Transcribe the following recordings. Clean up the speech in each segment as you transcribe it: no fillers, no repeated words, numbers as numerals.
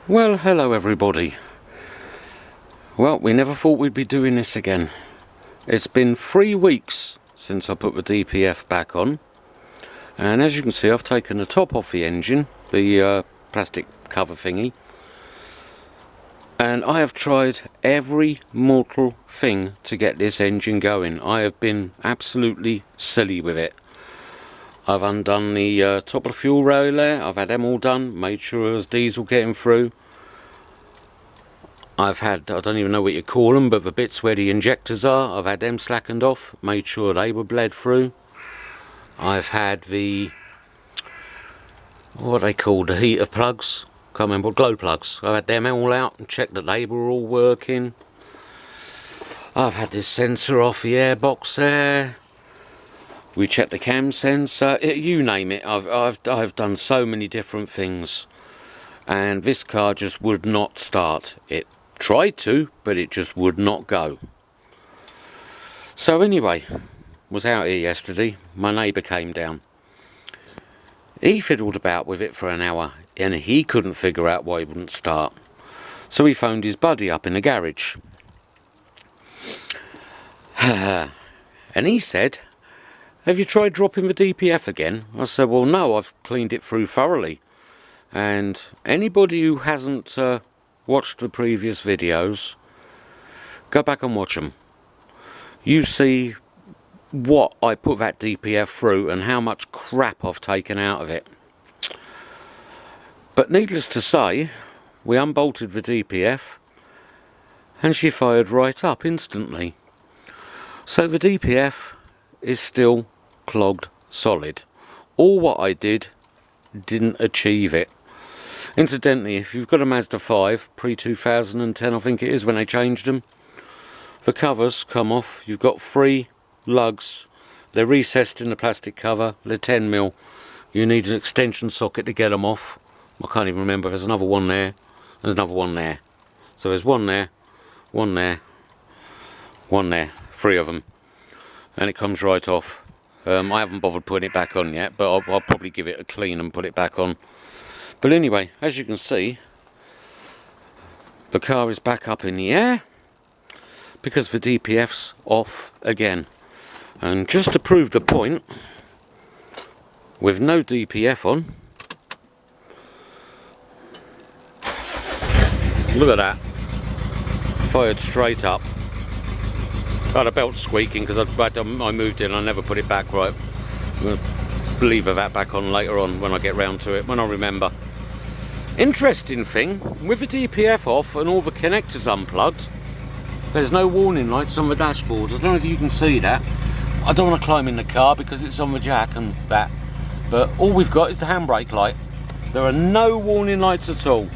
Well, hello everybody. Well, we never thought we'd be doing this again. It's been 3 weeks since I put the DPF back on, and as you can see, I've taken the top off the engine, the plastic cover thingy, and I have tried every mortal thing to get this engine going. I have been absolutely silly with it. I've undone the top of the fuel rail there. I've had them all done, made sure there was diesel getting through. I've had, I don't even know what you call them, but the bits where the injectors are, I've had them slackened off, made sure they were bled through. I've had the, what are they called, the heater plugs, can't remember, glow plugs. I've had them all out and checked that they were all working. I've had this sensor off the airbox there. We checked the cam sensor, you name it. I've done so many different things, and this car just would not start. It tried to, but it just would not go. So anyway, was out here yesterday. My neighbour came down. He fiddled about with it for an hour, and he couldn't figure out why it wouldn't start. So he phoned his buddy up in the garage. And he said, "Have you tried dropping the DPF again?" I said, "Well, no, I've cleaned it through thoroughly." And anybody who hasn't watched the previous videos, go back and watch them. You see what I put that DPF through and how much crap I've taken out of it. But needless to say, we unbolted the DPF and she fired right up instantly. So the DPF is still clogged solid. All what I did didn't achieve it. Incidentally, if you've got a Mazda 5 pre-2010, I think it is when they changed them, the covers come off. You've got 3 lugs. They're recessed in the plastic cover. They're 10mm. You need an extension socket to get them off. I can't even remember. There's another one there. There's another one there. So there's one there, one there, one there. 3 of them. And it comes right off. I haven't bothered putting it back on yet, but I'll probably give it a clean and put it back on. But anyway, as you can see, the car is back up in the air because the DPF's off again. And just to prove the point, with no DPF on, look at that, fired straight up. I had a belt squeaking because I moved it and I never put it back right. I'm going to leave that back on later on when I get round to it, when I remember. Interesting thing, with the DPF off and all the connectors unplugged, there's no warning lights on the dashboard. I don't know if you can see that. I don't want to climb in the car because it's on the jack and that, but all we've got is the handbrake light. There are no warning lights at all.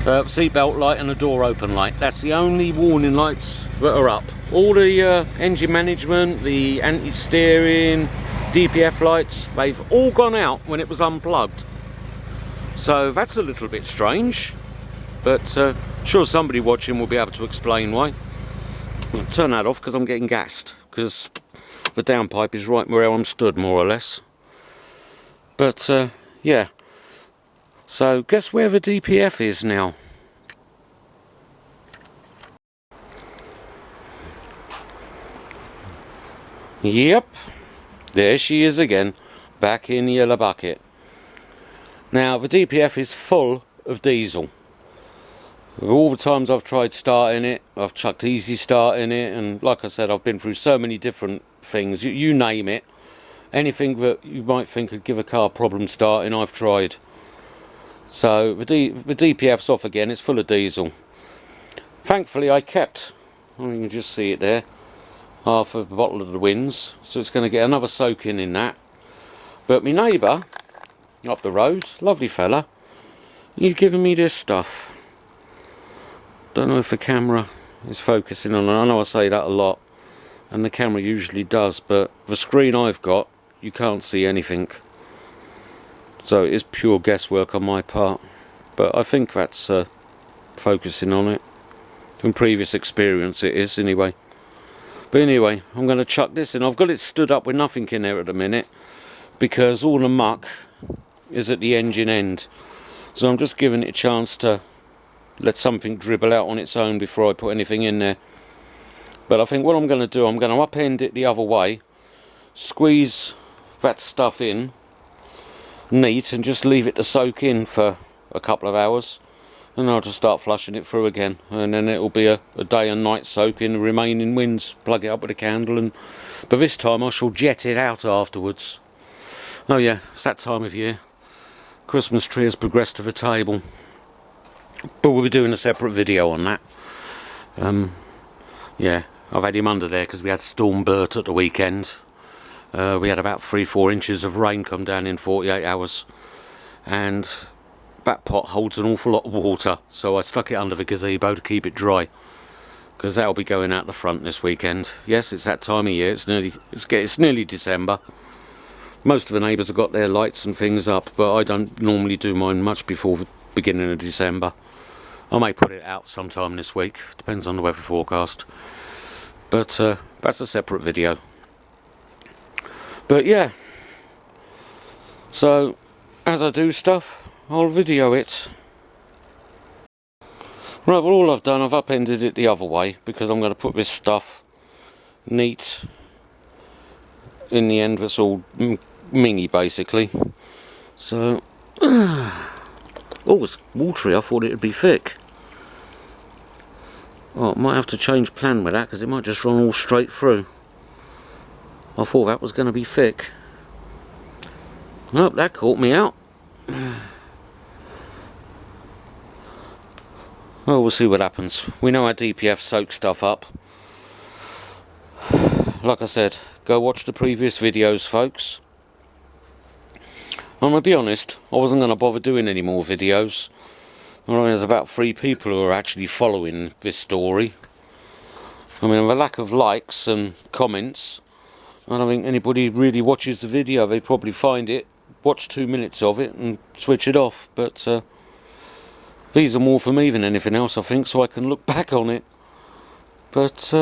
Seatbelt light and the door open light. That's the only warning lights that are up. All the engine management, the anti-steering, DPF lights, they've all gone out when it was unplugged. So that's a little bit strange, but sure somebody watching will be able to explain why. I'll turn that off because I'm getting gassed, because the downpipe is right where I'm stood, more or less. But yeah, so guess where the DPF is now? Yep, there she is again, back in the yellow bucket. Now the DPF is full of diesel. All the times I've tried starting it, I've chucked easy start in it, and like I said, I've been through so many different things, you name it. Anything that you might think could give a car problem starting, I've tried. So the DPF's off again, it's full of diesel. Thankfully I kept, you can just see it there, half of the bottle of the Wins, so it's going to get another soaking in that. But my neighbour up the road, lovely fella, he's given me this stuff. Don't know if the camera is focusing on it. I know I say that a lot, and the camera usually does, but the screen I've got, you can't see anything. So it is pure guesswork on my part, but I think that's focusing on it. From previous experience it is anyway. But anyway, I'm going to chuck this in. I've got it stood up with nothing in there at the minute, because all the muck is at the engine end. So I'm just giving it a chance to let something dribble out on its own before I put anything in there. But I think what I'm going to do, I'm going to upend it the other way, squeeze that stuff in neat and just leave it to soak in for a couple of hours, and I'll just start flushing it through again, and then it'll be a day and night soak in the remaining winds. Plug it up with a candle, but this time I shall jet it out afterwards. Oh yeah, it's that time of year. Christmas tree has progressed to the table, but we'll be doing a separate video on that. Yeah, I've had him under there because we had Storm Bert at the weekend. We had about 3-4 inches of rain come down in 48 hours, and that pot holds an awful lot of water, so I stuck it under the gazebo to keep it dry, because that'll be going out the front this weekend. Yes, it's that time of year. It's nearly December. Most of the neighbours have got their lights and things up, but I don't normally do mine much before the beginning of December. I may put it out sometime this week, depends on the weather forecast, but that's a separate video. But yeah, so as I do stuff, I'll video it. Right, well, all I've done, I've upended it the other way because I'm going to put this stuff neat in the end. That's all mingy basically. So oh, it's watery. I thought it'd be thick. Oh, I might have to change plan with that because it might just run all straight through. I thought that was going to be thick. Nope, that caught me out. Well, we'll see what happens. We know how DPF soaks stuff up. Like I said, go watch the previous videos, folks. I'm going to be honest, I wasn't going to bother doing any more videos. I mean, there's about 3 people who are actually following this story. I mean, the lack of likes and comments, I don't think anybody really watches the video. They probably find it, watch 2 minutes of it and switch it off. But these are more for me than anything else, I think, so I can look back on it. But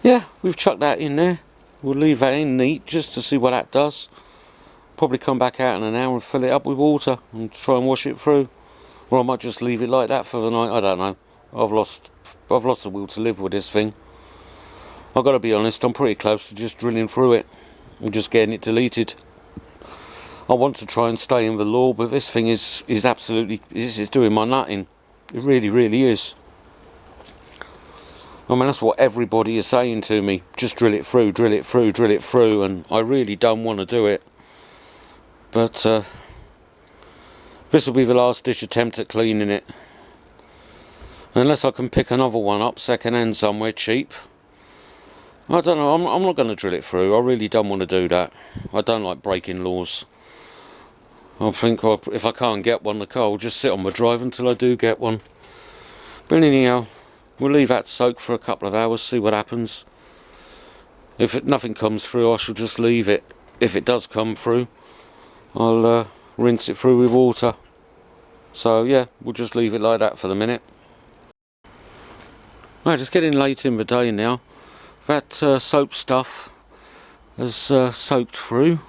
yeah, we've chucked that in there. We'll leave that in neat just to see what that does. Probably come back out in an hour and fill it up with water and try and wash it through. Or I might just leave it like that for the night. I don't know. I've lost the will to live with this thing. I've got to be honest, I'm pretty close to just drilling through it and just getting it deleted. I want to try and stay in the law, but this thing is absolutely, it's doing my nutting. It really, really is. I mean, that's what everybody is saying to me. Just drill it through, drill it through, drill it through, and I really don't want to do it. But this will be the last ditch attempt at cleaning it. Unless I can pick another one up second hand somewhere cheap. I don't know, I'm not going to drill it through. I really don't want to do that. I don't like breaking laws. I think if I can't get one, the car will just sit on my drive until I do get one. But anyhow, we'll leave that soak for a couple of hours, see what happens. If nothing comes through, I shall just leave it. If it does come through, I'll rinse it through with water. So yeah, we'll just leave it like that for the minute. Right, it's getting late in the day now. That soap stuff has soaked through.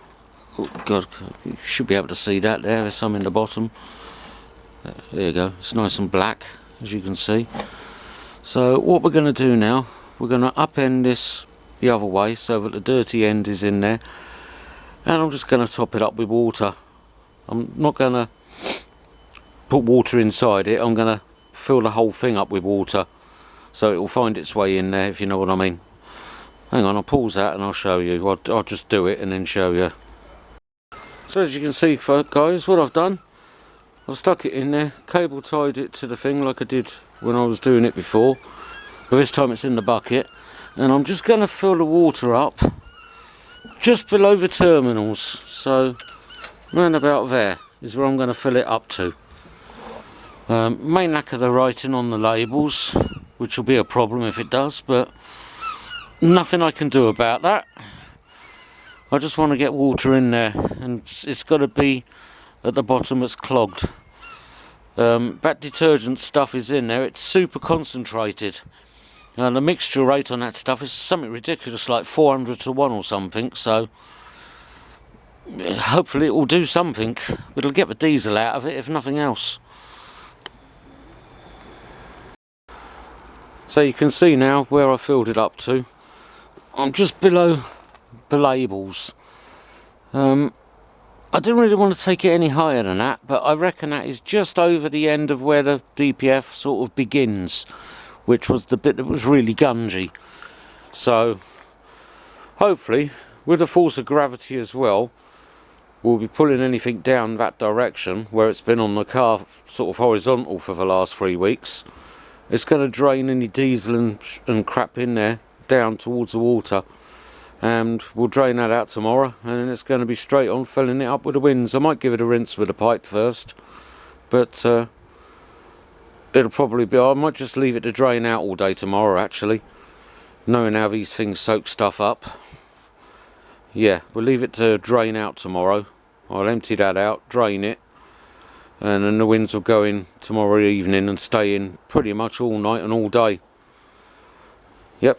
Oh God, you should be able to see that there. There's some in the bottom. There you go. It's nice and black, as you can see. So what we're going to do now, we're going to upend this the other way so that the dirty end is in there. And I'm just going to top it up with water. I'm not going to put water inside it. I'm going to fill the whole thing up with water so it will find its way in there, if you know what I mean. Hang on, I'll pause that and I'll show you. I'll just do it and then show you. So as you can see, guys, what I've done, I've stuck it in there, cable tied it to the thing like I did when I was doing it before. But this time it's in the bucket. And I'm just going to fill the water up just below the terminals. So round about there is where I'm going to fill it up to. May knacker the writing on the labels, which will be a problem if it does, but nothing I can do about that. I just want to get water in there, and it's got to be at the bottom that's clogged. That detergent stuff is in there, it's super concentrated. And the mixture rate on that stuff is something ridiculous, like 400 to 1 or something, so hopefully it will do something. It'll get the diesel out of it, if nothing else. So you can see now where I filled it up to. I'm just below the labels. I didn't really want to take it any higher than that, but I reckon that is just over the end of where the DPF sort of begins, which was the bit that was really gungy. So hopefully, with the force of gravity as well, we'll be pulling anything down that direction where it's been on the car sort of horizontal for the last 3 weeks. It's going to drain any diesel and crap in there down towards the water, and we'll drain that out tomorrow, and then it's going to be straight on filling it up with the winds. I might give it a rinse with a pipe first, but it'll probably be, I might just leave it to drain out all day tomorrow actually, knowing how these things soak stuff up. Yeah, we'll leave it to drain out tomorrow. I'll empty that out, drain it, and then the winds will go in tomorrow evening and stay in pretty much all night and all day. Yep,